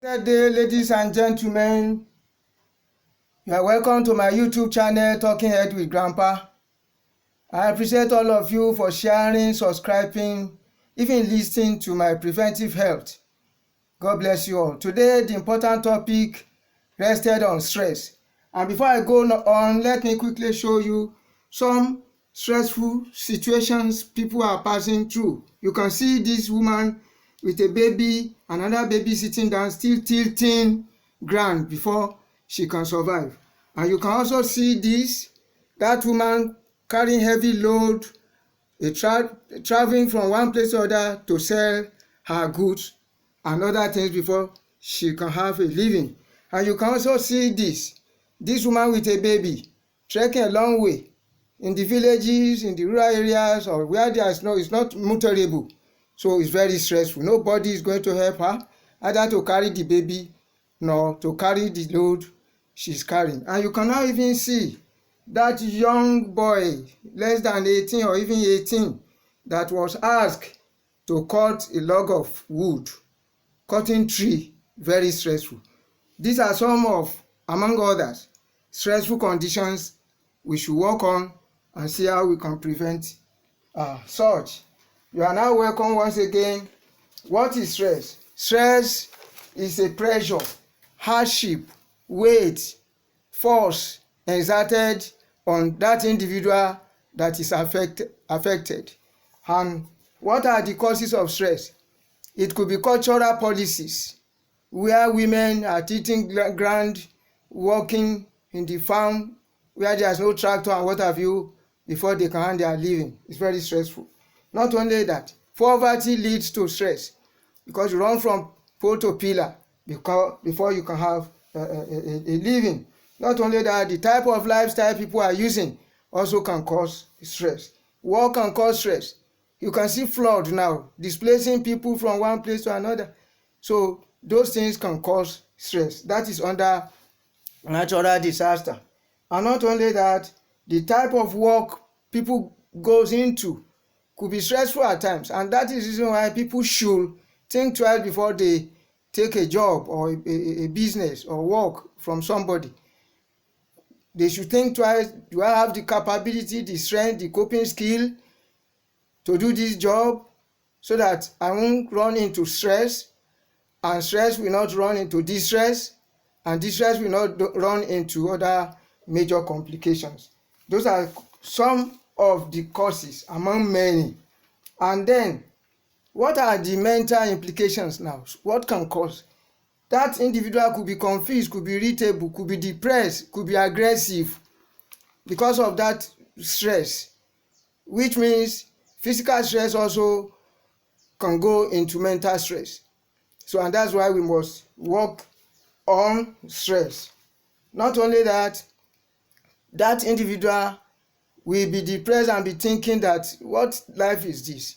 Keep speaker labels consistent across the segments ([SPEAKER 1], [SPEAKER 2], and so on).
[SPEAKER 1] Good day, ladies and gentlemen. You are welcome to my YouTube channel, Talking Head with Grandpa. I appreciate all of you for sharing, subscribing, even listening to my preventive health. God bless you all. Today, the important topic rested on stress. And before I go on, let me quickly show you some stressful situations people are passing through. You can see this woman with a baby, another baby sitting down, still tilting ground before she can survive. And you can also see that woman carrying heavy load, traveling from one place to other to sell her goods and other things before she can have a living. And you can also see this woman with a baby trekking a long way in the villages, in the rural areas, or where there is it's not motorable. So it's very stressful. Nobody is going to help her either to carry the baby nor to carry the load she's carrying. And you cannot even see that young boy, less than 18 or even 18, that was asked to cut a log of wood. Cutting tree, very stressful. These are some of, among others, stressful conditions we should work on and see how we can prevent such. You are now welcome once again. What is stress? Stress is a pressure, hardship, weight, force exerted on that individual that is affected. And what are the causes of stress? It could be cultural policies, where women are teaching ground, working in the farm, where there's no tractor and what have you, before they can earn their living. It's very stressful. Not only that, poverty leads to stress, because you run from pole to pillar before you can have a living. Not only that, the type of lifestyle people are using also can cause stress. War can cause stress. You can see flood now, displacing people from one place to another. So those things can cause stress. That is under natural disaster. And not only that, the type of work people goes into could be stressful at times. And that is the reason why people should think twice before they take a job or a business or work from somebody. They should think twice, do I have the capability, the strength, the coping skill to do this job, so that I won't run into stress, and stress will not run into distress, and distress will not run into other major complications. Those are some of the causes among many. And then, what are the mental implications now? What can cause? That individual could be confused, could be irritable, could be depressed, could be aggressive because of that stress, which means physical stress also can go into mental stress. So, and that's why we must work on stress. Not only that, that individual will be depressed and be thinking that, what life is this?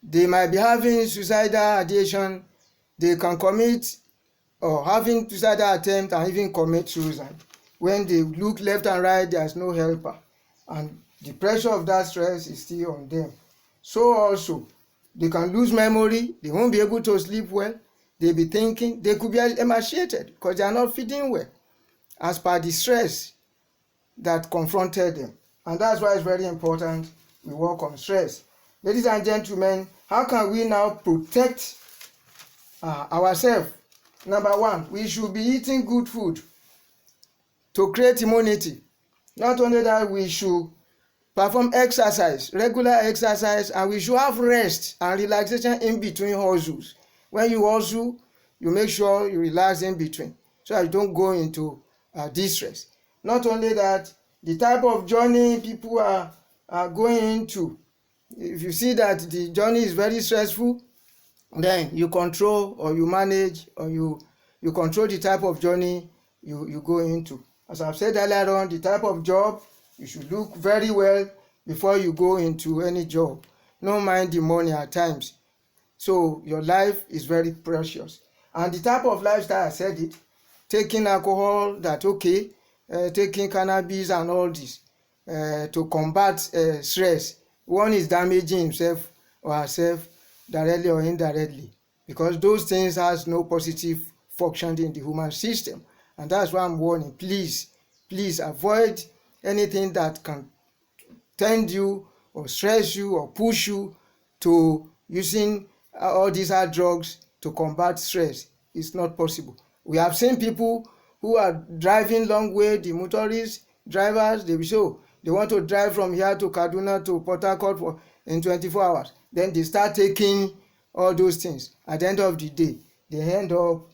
[SPEAKER 1] They might be having suicidal ideation, they can commit or having suicidal attempt and even commit suicide. When they look left and right, there's no helper, and the pressure of that stress is still on them. So also, they can lose memory, they won't be able to sleep well, they'll be thinking, they could be emaciated because they are not feeding well as per the stress that confronted them. And that's why it's very important we work on stress. Ladies and gentlemen, how can we now protect ourselves? Number one, we should be eating good food to create immunity. Not only that, we should perform exercise, regular exercise, and we should have rest and relaxation in between hustles. When you hustle, you make sure you relax in between so that you don't go into distress. Not only that, the type of journey people are going into, if you see that the journey is very stressful, then you control or you manage or you control the type of journey you go into. As I've said earlier on, the type of job, you should look very well before you go into any job. No mind the money at times. So your life is very precious. And the type of lifestyle, I said it, taking alcohol, taking cannabis and all this to combat stress. One is damaging himself or herself directly or indirectly, because those things has no positive functioned in the human system. And that's why I'm warning, please avoid anything that can tend you or stress you or push you to using all these hard drugs to combat stress. It's not possible. We have seen people who are driving long way, the motorists, drivers, they will show they want to drive from here to Kaduna to Port Harcourt in 24 hours. Then they start taking all those things. At the end of the day, they end up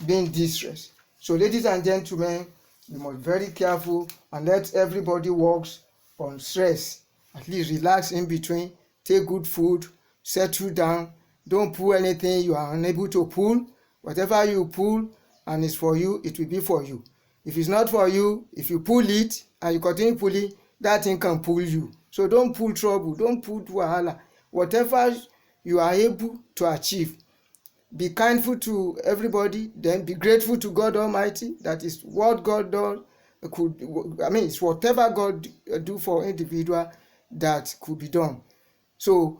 [SPEAKER 1] being distressed. So ladies and gentlemen, you must be very careful and let everybody works on stress. At least relax in between, take good food, settle down. Don't pull anything you are unable to pull. Whatever you pull and it's for you, it will be for you. If it's not for you, if you pull it and you continue pulling, that thing can pull you. So don't pull trouble, don't pull wahala. Whatever you are able to achieve, be kindful to everybody, then be grateful to God Almighty. That is what God does. It's whatever God do for individual that could be done. So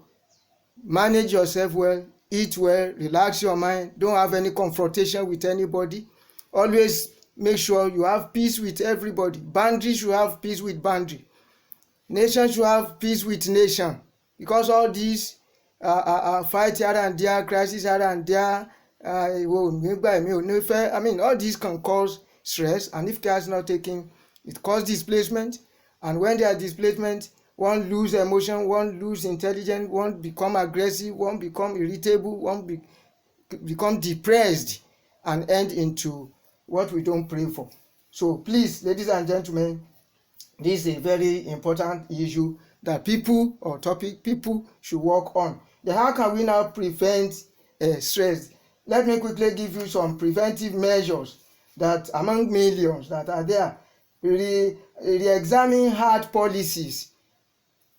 [SPEAKER 1] manage yourself well, eat well, relax your mind, don't have any confrontation with anybody. Always make sure you have peace with everybody. Boundaries, you have peace with boundary. Nations, you have peace with nation. Because all these fight here and there, crisis here and there, all these can cause stress, and if care is not taken, it causes displacement. And when there are displacement, one lose emotion, one lose intelligence, one become aggressive, one become irritable, one become depressed, and end into what we don't pray for. So please, ladies and gentlemen, this is a very important issue that people should work on. Then how can we now prevent stress? Let me quickly give you some preventive measures that among millions that are there. Re-examine hard policies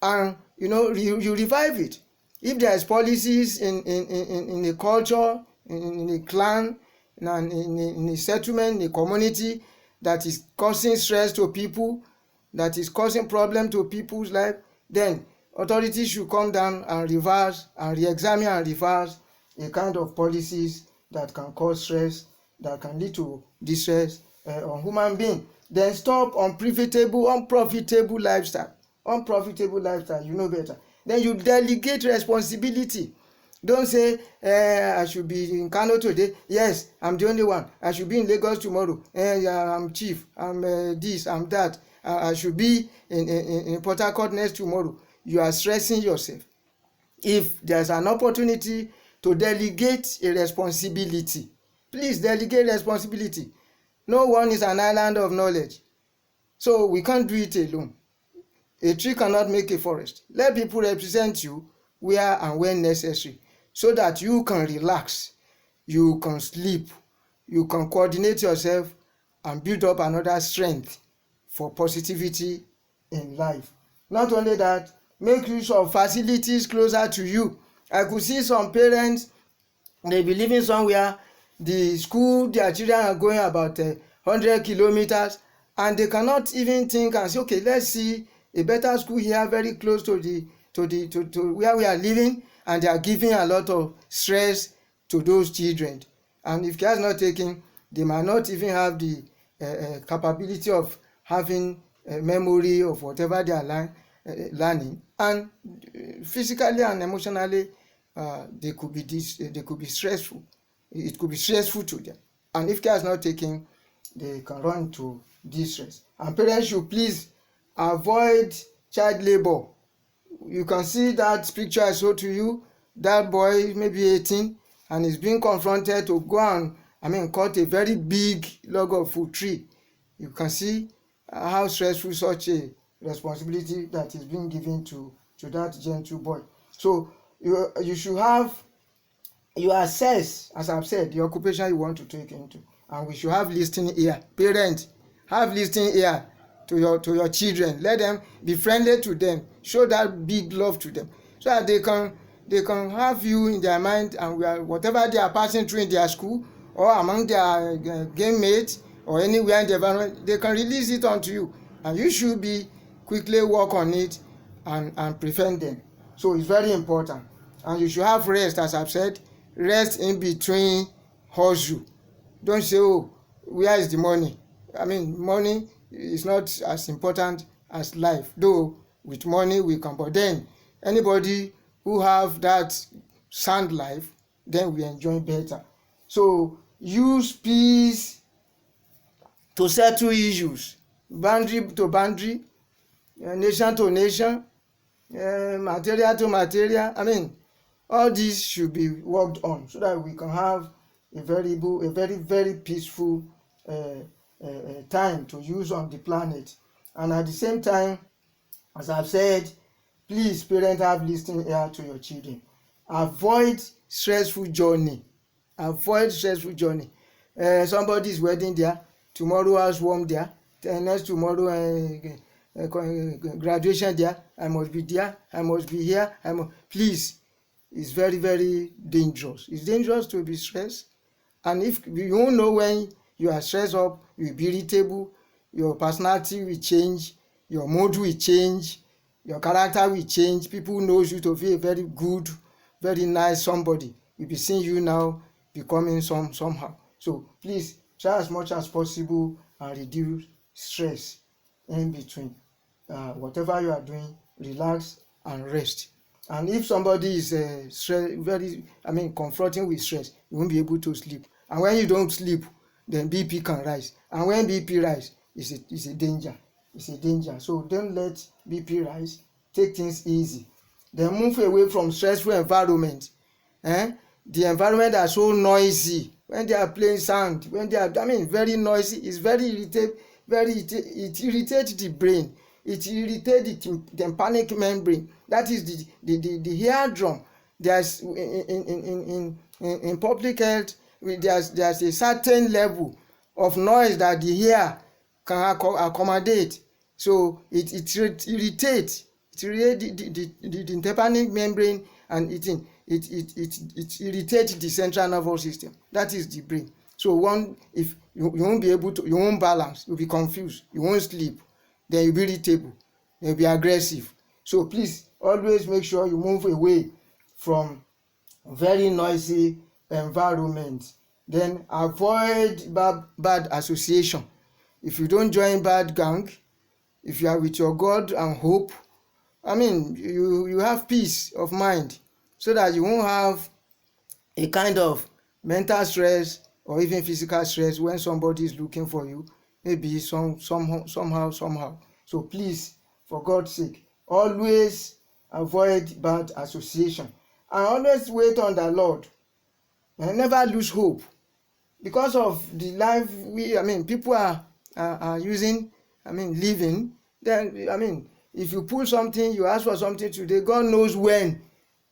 [SPEAKER 1] and you revive it. If there is policies in a culture, in a clan, in a settlement, in a community that is causing stress to people, that is causing problem to people's life, then authorities should come down and reverse and re-examine and reverse a kind of policies that can cause stress, that can lead to distress on human being. Then stop unprofitable lifestyle. Unprofitable lifestyle, you know better. Then you delegate responsibility. Don't say, I should be in Kano today. Yes, I'm the only one. I should be in Lagos tomorrow. I'm chief. I'm this, I'm that. I should be in Port Harcourt next tomorrow. You are stressing yourself. If there's an opportunity to delegate a responsibility, please delegate responsibility. No one is an island of knowledge. So we can't do it alone. A tree cannot make a forest. Let people represent you where and when necessary, so that you can relax, you can sleep, you can coordinate yourself and build up another strength for positivity in life. Not only that, make use of facilities closer to you. I could see some parents, they be living somewhere, the school their children are going about 100 kilometers, and they cannot even think and say, okay, let's see a better school here very close to where we are living, and they are giving a lot of stress to those children. And if care is not taken, they might not even have the capability of having a memory of whatever they are learning, and physically and emotionally they could be stressful. It could be stressful to them, and if care is not taken, they can run into distress. And parents should please avoid child labor. You can see that picture I showed to you. That boy maybe 18 and is being confronted to go and cut a very big log of food tree. You can see how stressful such a responsibility that is being given to that gentle boy. So you should assess, as I've said, the occupation you want to take into, and we should have listening ear. Parents, have listening ear to your children. Let them be friendly to them. Show that big love to them, so that they can have you in their mind, and whatever they are passing through in their school or among their game mates or anywhere in the environment, they can release it onto you, and you should be quickly work on it and prevent them. So it's very important, and you should have rest, as I've said, rest in between hustle. Don't say, oh, where is the money? I mean, money is not as important as life, though with money we can, but then anybody who have that sound life, then we enjoy better. So use peace to settle issues, boundary to boundary, nation to nation, material to material. I mean, all this should be worked on so that we can have a very peaceful time to use on the planet. And at the same time, as I've said, please, parents, have listening ear to your children. Avoid stressful journey. Avoid stressful journey. Somebody is wedding there, tomorrow housewarming there, next tomorrow graduation there. I must be there. I must be here. Please, it's very dangerous. It's dangerous to be stressed. And if you don't know when you are stressed up, you will be irritable, your personality will change, your mood will change, your character will change. People know you to be a very good, very nice somebody. We'll be seeing you now becoming somehow. So please try as much as possible and reduce stress in between. Whatever you are doing, relax and rest. And if somebody is confronting with stress, you won't be able to sleep. And when you don't sleep, then BP can rise. And when BP rise, it's a danger. It's a danger. So don't let BP rise. Take things easy. Then move away from stressful environment. The environment are so noisy. When they are playing sound, when they are, very noisy, it's very irritating. It irritates the brain. It irritates the tympanic membrane. That is the eardrum. There's in public health, there's a certain level of noise that the ear can accommodate. So it irritates the tympanic membrane, and it irritates the central nervous system. That is the brain. So if you won't be able to, you won't balance, you'll be confused, you won't sleep, then you'll be irritable, you'll be aggressive. So please always make sure you move away from very noisy environment. Then avoid bad association. If you don't join bad gang, if you are with your God and hope, you have peace of mind, so that you won't have a kind of mental stress or even physical stress when somebody is looking for you, maybe somehow. So please, for God's sake, always avoid bad association and always wait on the Lord and never lose hope. Because of the life people are using, living, then if you pull something, you ask for something today, God knows when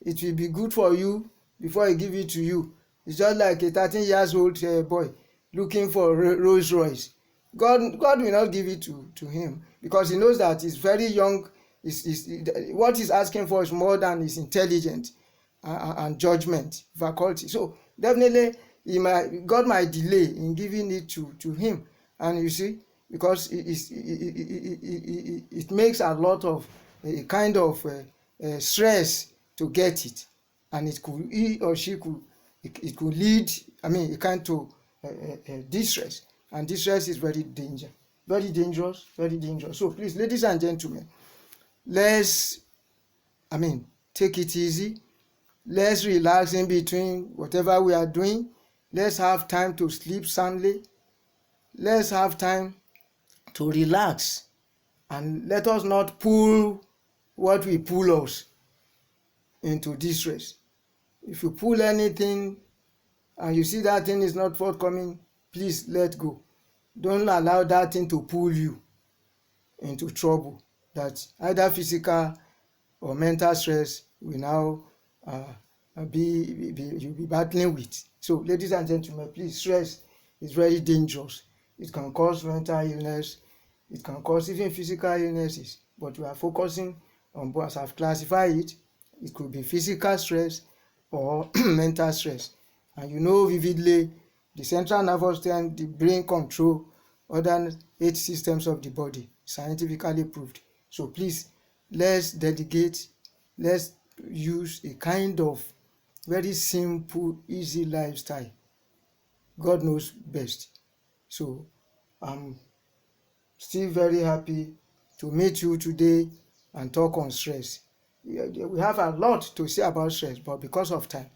[SPEAKER 1] it will be good for you before He give it to you. It's just like a 13-year-old boy looking for Rolls Royce. God will not give it to him, because He knows that he's very young. What he's asking for is more than his intelligence and judgment faculty. So definitely God might delay in giving it to him. And you see, because it makes a lot of a kind of stress to get it, and he or she could lead a kind to distress, and distress is very dangerous. So please, ladies and gentlemen, let's take it easy. Let's relax in between whatever we are doing. Let's have time to sleep soundly. Let's have time to relax, and let us not pull what will pull us into distress. If you pull anything and you see that thing is not forthcoming, please let go. Don't allow that thing to pull you into trouble that either physical or mental stress will now you'll be battling with. So ladies and gentlemen, please, stress is very dangerous. It can cause mental illness, it can cause even physical illnesses, but we are focusing on both. As I've classified it, it could be physical stress or mental stress. And you know vividly, the central nervous system, the brain control other 8 systems of the body, scientifically proved. So please, let's dedicate, let's use a kind of very simple, easy lifestyle God knows best. So I'm still very happy to meet you today and talk on stress. We have a lot to say about stress, but because of time,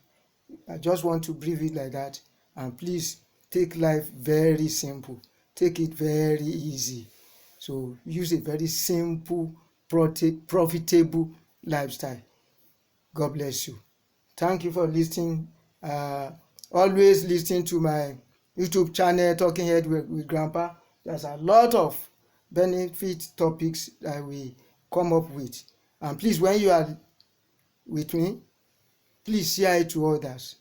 [SPEAKER 1] I just want to brief it like that. And please take life very simple. Take it very easy. So use a very simple, profitable lifestyle. God bless you. Thank you for listening. Always listen to my YouTube channel, Talking Head with Grandpa. There's a lot of benefit topics that we come up with. And please, when you are with me, please share it to others.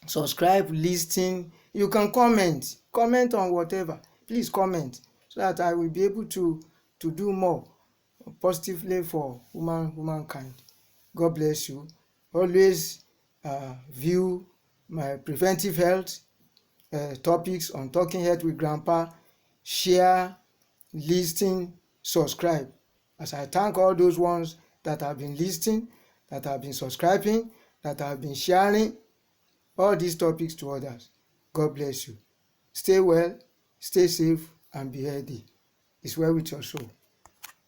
[SPEAKER 1] Subscribe, listen. You can comment on whatever. Please comment so that I will be able to do more positively for humankind. God bless you. Always view my preventive health topics on Talking Head with Grandpa. Share, listen, subscribe. As I thank all those ones that have been listening, that have been subscribing, that have been sharing all these topics to others. God bless you. Stay well, stay safe, and be healthy. It's well with your soul.